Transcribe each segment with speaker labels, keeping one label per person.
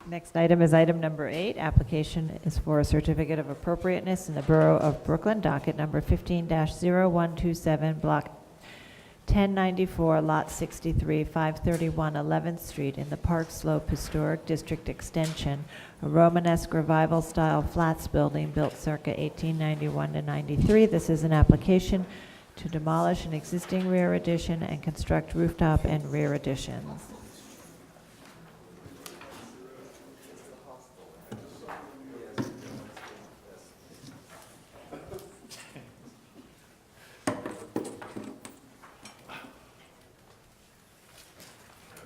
Speaker 1: Next item is item number 8. Application is for a certificate of appropriateness in the Borough of Brooklyn, docket number 15-0127, block 1094, lot 63, 531 11th Street in the Park Slope Historic District Extension, a Romanesque Revival-style flats building built circa 1891 to 93. This is an application to demolish an existing rear addition and construct rooftop and rear additions.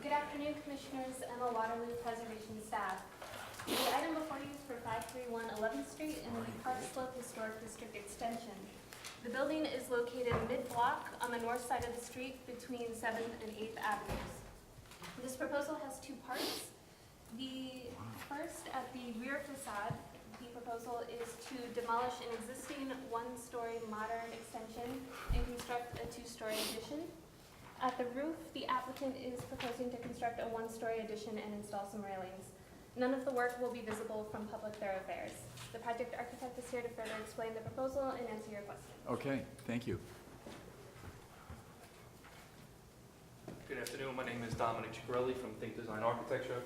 Speaker 2: Good afternoon, Commissioners. Emma Waterloo, Preservation staff. The item before you is for 531 11th Street in the Park Slope Historic District Extension. The building is located mid-block on the north side of the street between 7th and 8th Avenues. This proposal has two parts. The first, at the rear facade, the proposal is to demolish an existing one-story modern extension and construct a two-story addition. At the roof, the applicant is proposing to construct a one-story addition and install some railings. None of the work will be visible from public thoroughfares. The project architect is here to further explain the proposal and answer your questions.
Speaker 3: Okay, thank you.
Speaker 4: Good afternoon, my name is Dominic Ciccarelli from Think Design Architecture.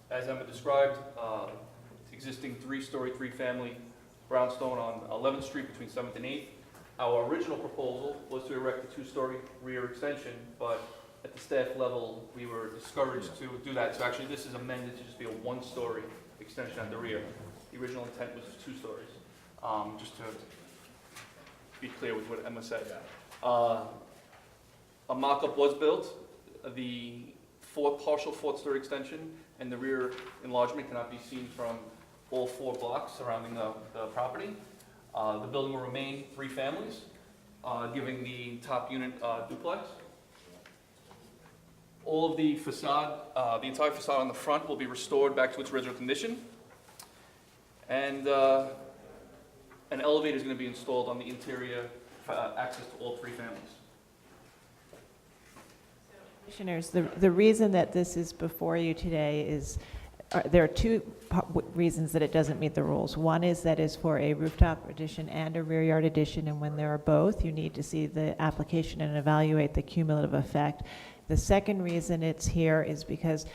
Speaker 4: As Emma described, it's existing three-story, three-family brownstone on 11th Street between 7th and 8th. Our original proposal was to erect a two-story rear extension, but at the staff level, we were discouraged to do that. So actually, this is amended to just be a one-story extension at the rear. The original intent was two stories. Just to be clear with what Emma said. A mock-up was built. The partial fourth-story extension and the rear enlargement cannot be seen from all 4 blocks surrounding the property. The building will remain 3 families, giving the top unit duplex. All of the facade, the entire facade on the front will be restored back to its original condition. And an elevator is going to be installed on the interior for access to all 3 families.
Speaker 1: Commissioners, the reason that this is before you today is, there are two reasons that it doesn't meet the rules. One is that is for a rooftop addition and a rear yard addition, and when there are both, you need to see the application and evaluate the cumulative effect. The second reason it's here is because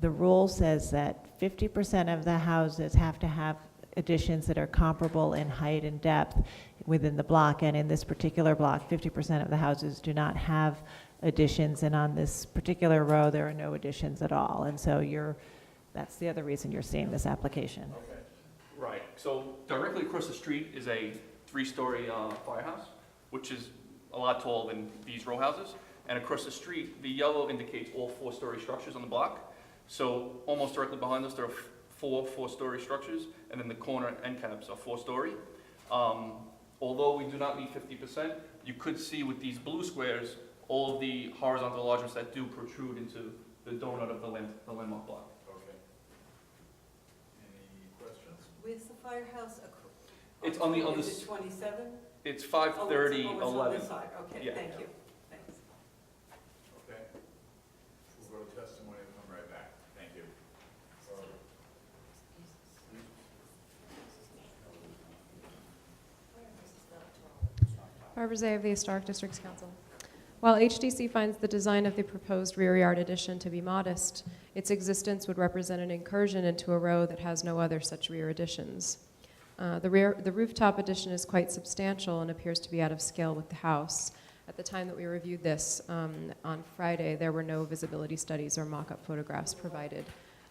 Speaker 1: the rule says that 50% of the houses have to have additions that are comparable in height and depth within the block, and in this particular block, 50% of the houses do not have additions, and on this particular row, there are no additions at all, and so that's the other reason you're seeing this application.
Speaker 4: Okay. Right. So directly across the street is a 3-story firehouse, which is a lot taller than these row houses. And across the street, the yellow indicates all 4-story structures on the block. So almost directly behind us, there are 4 4-story structures, and then the corner end caps are 4-story. Although we do not meet 50%, you could see with these blue squares all of the horizontal enlargements that do protrude into the donut of the landmark block.
Speaker 3: Okay. Any questions?
Speaker 5: Where's the firehouse?
Speaker 4: It's on the other.
Speaker 5: Is it 27?
Speaker 4: It's 530
Speaker 5: Oh, it's
Speaker 4: 11.
Speaker 5: on this side. Okay,
Speaker 4: Yeah.
Speaker 5: thank you. Thanks.
Speaker 3: Okay. We'll go to testimony and come right back. Thank you.
Speaker 6: Barbara Zay of the Historic Districts Council. While HDC finds the design of the proposed rear yard addition to be modest, its existence would represent an incursion into a row that has no other such rear additions. The rooftop addition is quite substantial and appears to be out of scale with the house. At the time that we reviewed this on Friday, there were no visibility studies or mock-up photographs provided.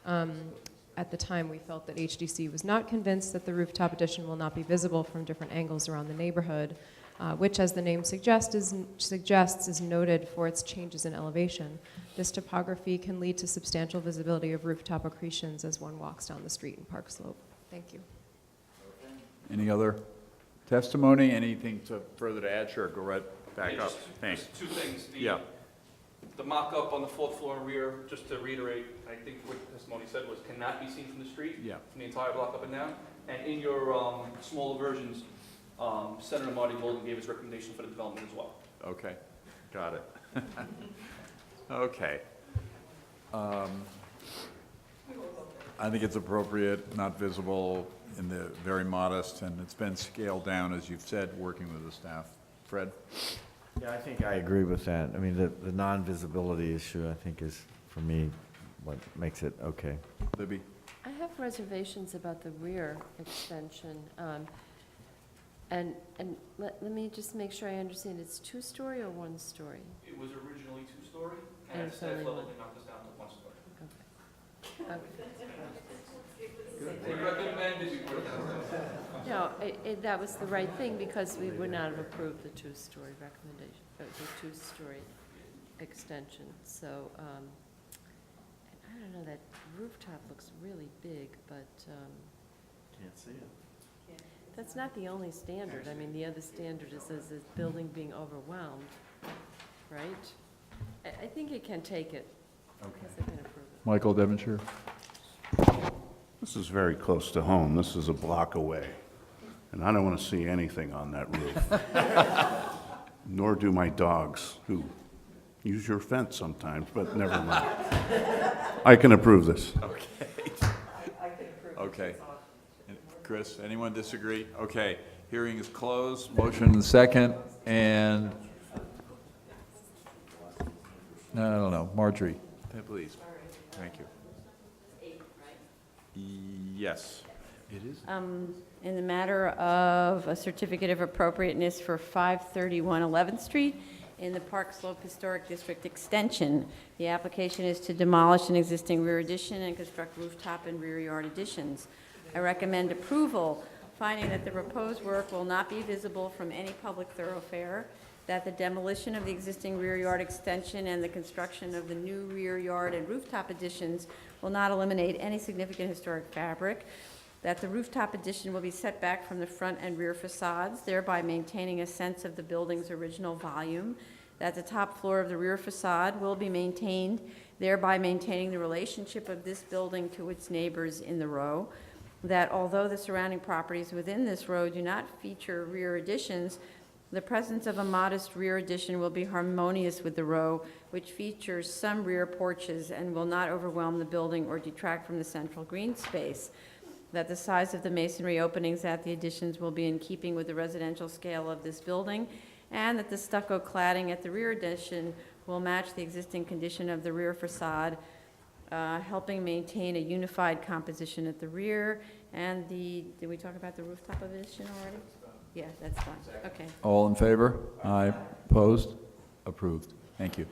Speaker 6: At the time, we felt that HDC was not convinced that the rooftop addition will not be visible from different angles around the neighborhood, which, as the name suggests, is noted for its changes in elevation. This topography can lead to substantial visibility of rooftop accretions as one walks down the street in Park Slope. Thank you.
Speaker 3: Any other testimony? Anything further to add? Sure, go right back
Speaker 4: Yeah,
Speaker 3: up. Thanks.
Speaker 4: Just 2 things.
Speaker 3: The
Speaker 4: The mock-up on the 4th floor and rear, just to reiterate, I think what the testimony said was cannot be seen from the street,
Speaker 3: Yeah.
Speaker 4: from the entire block up and down. And in your smaller versions, Senator Marty Golden gave his recommendation for the development as well.
Speaker 3: Okay. Got it. Okay. I think it's appropriate, not visible, in the very modest, and it's been scaled down, as you've said, working with the staff. Fred?
Speaker 7: Yeah, I think I agree with that. I mean, the non-visibility issue, I think, is, for me, what makes it okay.
Speaker 3: Libby?
Speaker 8: I have reservations about the rear extension. And let me just make sure I understand, it's two-story or one-story?
Speaker 4: It was originally two-story,
Speaker 8: And
Speaker 4: and at
Speaker 8: it's
Speaker 4: staff
Speaker 8: only
Speaker 4: level,
Speaker 8: one.
Speaker 4: they knocked us down to one-story.
Speaker 8: Okay.
Speaker 4: We recommended we put it down.
Speaker 8: No, that was the right thing, because we would not have approved the two-story recommendation, the two-story extension. So, I don't know, that rooftop looks really big, but
Speaker 7: Can't see it.
Speaker 8: that's not the only standard. I mean, the other standard is the building being overwhelmed, right? I think it can take it. Yes, I can approve it.
Speaker 3: Michael Devonshire?
Speaker 9: This is very close to home. This is a block away. And I don't want to see anything on that roof. Nor do my dogs, who use your fence sometimes, but never mind. I can approve this.
Speaker 3: Okay. And Chris, anyone disagree? Okay, hearing is closed, motion and second, and, no, Marjorie, please. Thank you. Yes, it is.
Speaker 10: In the matter of a certificate of appropriateness for 531 11th Street in the Park Slope Historic District Extension. The application is to demolish an existing rear addition and construct rooftop and rear yard additions. I recommend approval, finding that the proposed work will not be visible from any public thoroughfare, that the demolition of the existing rear yard extension and the construction of the new rear yard and rooftop additions will not eliminate any significant historic fabric, that the rooftop addition will be set back from the front and rear facades, thereby maintaining a sense of the building's original volume, that the top floor of the rear facade will be maintained, thereby maintaining the relationship of this building to its neighbors in the row, that although the surrounding properties within this row do not feature rear additions, the presence of a modest rear addition will be harmonious with the row, which features some rear porches and will not overwhelm the building or detract from the central green space, that the size of the masonry openings at the additions will be in keeping with the residential scale of this building, and that the stucco cladding at the rear addition will match the existing condition of the rear facade, helping maintain a unified composition at the rear. And did we talk about the rooftop addition already? Yeah, that's fine. Okay.
Speaker 3: All in favor? Aye. Opposed? Approved. Thank you.